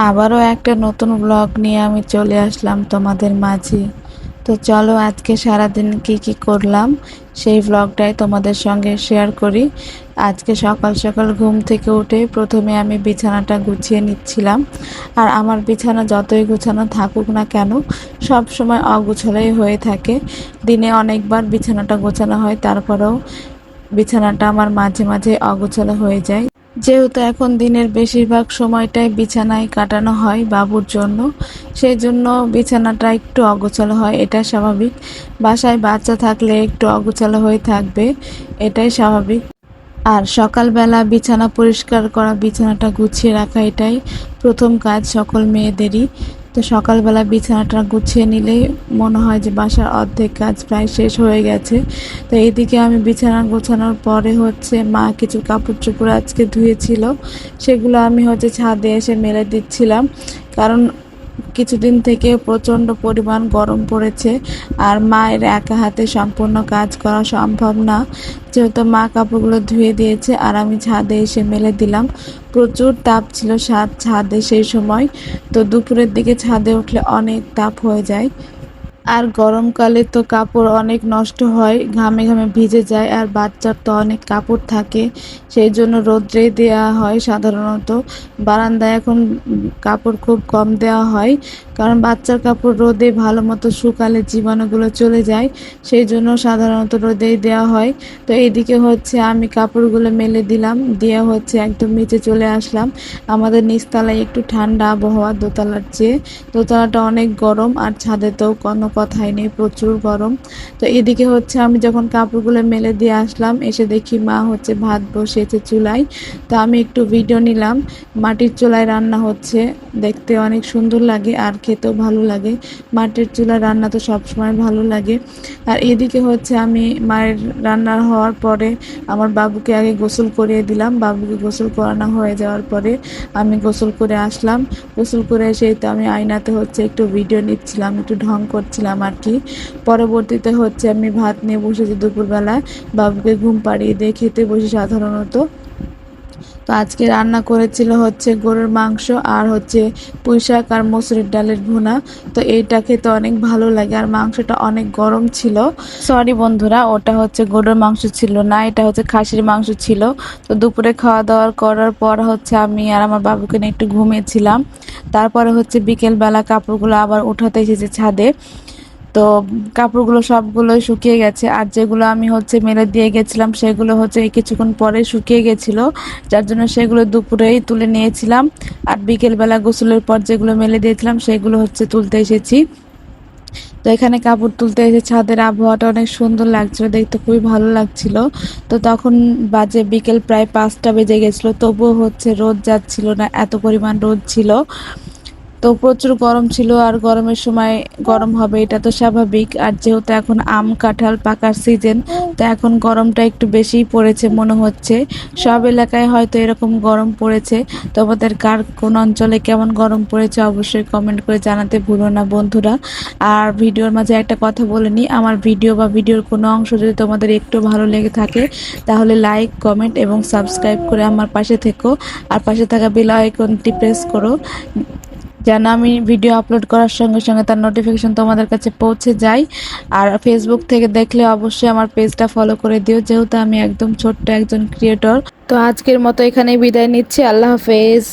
আবারও একটা নতুন ব্লগ নিয়ে আমি চলে আসলাম তোমাদের মাঝে। তো চলো আজকে সারাদিন কি করলাম সেই ব্লগটাই তোমাদের সঙ্গে শেয়ার করি। আজকে সকাল সকাল ঘুম থেকে উঠে প্রথমে আমি বিছানাটা গুছিয়ে নিচ্ছিলাম। আর আমার বিছানা যতই গুছানো থাকুক না কেন, সব সময় অগুছালোই হয়ে থাকে। দিনে অনেকবার বিছানাটা গোছানো হয়, তারপরেও বিছানাটা আমার মাঝে মাঝে অগোছালো হয়ে যায়। যেহেতু এখন দিনের বেশিরভাগ সময়টাই বিছানায় কাটানো হয় বাবুর জন্য, সেই জন্য বিছানাটা একটু অগোছালো হয়, এটা স্বাভাবিক। বাসায় বাচ্চা থাকলে একটু অগোছালো হয়ে থাকবে, এটাই স্বাভাবিক। আর সকালবেলা বিছানা পরিষ্কার করা, বিছানাটা গুছিয়ে রাখা এটাই প্রথম কাজ সকল মেয়েদেরই। তো সকালবেলা বিছানাটা গুছিয়ে নিলেই মনে হয় যে বাসার অর্ধেক কাজ প্রায় শেষ হয়ে গেছে। তো এইদিকে আমি বিছানা গোছানোর পরে মা কিছু কাপড় চোপড় আজকে ধুয়েছিল, সেগুলো আমি ছাদে এসে মেলে দিচ্ছিলাম। কারণ কিছুদিন থেকে প্রচণ্ড পরিমাণ গরম পড়েছে, আর মায়ের একা হাতে সম্পূর্ণ কাজ করা সম্ভব না। যেহেতু মা কাপড়গুলো ধুয়ে দিয়েছে আর আমি ছাদে এসে মেলে দিলাম। প্রচুর তাপ ছিল ছাদে সেই সময়। তো দুপুরের দিকে ছাদে উঠলে অনেক তাপ হয়ে যায়। আর গরমকালে তো কাপড় অনেক নষ্ট হয়, ঘামে ঘামে ভিজে যায়, আর বাচ্চার তো অনেক কাপড় থাকে, সেই জন্য রোদ্রে দেওয়া হয় সাধারণত। বারান্দায় এখন কাপড় খুব কম দেওয়া হয়, কারণ বাচ্চার কাপড় রোদে ভালো মতো শুকালে জীবাণুগুলো চলে যায়, সেই জন্য সাধারণত রোদেই দেওয়া হয়। তো এইদিকে আমি কাপড়গুলো মেলে দিলাম, দিয়ে একদম নিচে চলে আসলাম। আমাদের নিচতলায় একটু ঠান্ডা আবহাওয়া দোতলার চেয়ে, দোতলাটা অনেক গরম, আর ছাদে তো কোনো কথাই নেই, প্রচুর গরম। তো এদিকে আমি যখন কাপড়গুলো মেলে দিয়ে আসলাম, এসে দেখি মা ভাত বসিয়েছে চুলায়। তো আমি একটু ভিডিও নিলাম। মাটির চুলায় রান্না হচ্ছে, দেখতে অনেক সুন্দর লাগে আর খেতেও ভালো লাগে। মাটির চুলায় রান্না তো সবসময় ভালো লাগে। আর এদিকে আমি মায়ের রান্না হওয়ার পরে আমার বাবুকে আগে গোসল করিয়ে দিলাম। বাবুকে গোসল করানো হয়ে যাওয়ার পরে আমি গোসল করে আসলাম। গোসল করে এসেই তো আমি আয়নাতে একটু ভিডিও নিচ্ছিলাম, একটু ঢং করছিলাম আর কি। পরবর্তীতে আমি ভাত নিয়ে বসেছি দুপুরবেলায়, বাবুকে ঘুম পাড়িয়ে দিয়ে খেতে বসে সাধারণত। তো আজকে রান্না করেছিল গরুর মাংস আর পুঁই শাক আর মসুরির ডালের ভুনা। তো এইটা খেতে অনেক ভালো লাগে, আর মাংসটা অনেক গরম ছিল। সরি বন্ধুরা, ওটা গরুর মাংস ছিল না, এটা খাসির মাংস ছিল। তো দুপুরে খাওয়া দাওয়া করার পর আমি আর আমার বাবুকে নিয়ে একটু ঘুমিয়েছিলাম। তারপরে বিকেলবেলা কাপড়গুলো আবার উঠাতে এসেছে ছাদে। তো কাপড়গুলো সবগুলোই শুকিয়ে গেছে, আর যেগুলো আমি মেলে দিয়ে গেছিলাম সেগুলো এই কিছুক্ষণ পরে শুকিয়ে গেছিলো, যার জন্য সেগুলো দুপুরেই তুলে নিয়েছিলাম। আর বিকেলবেলা গোসলের পর যেগুলো মেলে দিয়েছিলাম সেগুলো তুলতে এসেছি। তো এখানে কাপড় তুলতে এসে ছাদের আবহাওয়াটা অনেক সুন্দর লাগছিল, দেখতে খুবই ভালো লাগছিল। তো তখন বাজে বিকেল প্রায় 5টা বেজে গেছিলো, তবুও রোদ যাচ্ছিল না, এত পরিমাণ রোদ ছিল। তো প্রচুর গরম ছিল, আর গরমের সময় গরম হবে এটা তো স্বাভাবিক। আর যেহেতু এখন আম কাঁঠাল পাকার সিজন, তো এখন গরমটা একটু বেশিই পড়েছে মনে হচ্ছে। সব এলাকায় হয়তো এরকম গরম পড়েছে। তোমাদের কার কোন অঞ্চলে কেমন গরম পড়েছে অবশ্যই কমেন্ট করে জানাতে ভুলো না বন্ধুরা। আর ভিডিওর মাঝে একটা কথা বলে নিই, আমার ভিডিও বা ভিডিওর কোনো অংশ যদি তোমাদের একটু ভালো লেগে থাকে, তাহলে লাইক কমেন্ট এবং সাবস্ক্রাইব করে আমার পাশে থেকো, আর পাশে থাকা বেল আইকনটি প্রেস করো, যেন আমি ভিডিও আপলোড করার সঙ্গে সঙ্গে তার নোটিফিকেশন তোমাদের কাছে পৌঁছে যায়। আর ফেসবুক থেকে দেখলে অবশ্যই আমার পেজটা ফলো করে দিও, যেহেতু আমি একদম ছোট্ট একজন ক্রিয়েটর। তো আজকের মতো এখানেই বিদায় নিচ্ছি, আল্লাহ হাফেজ।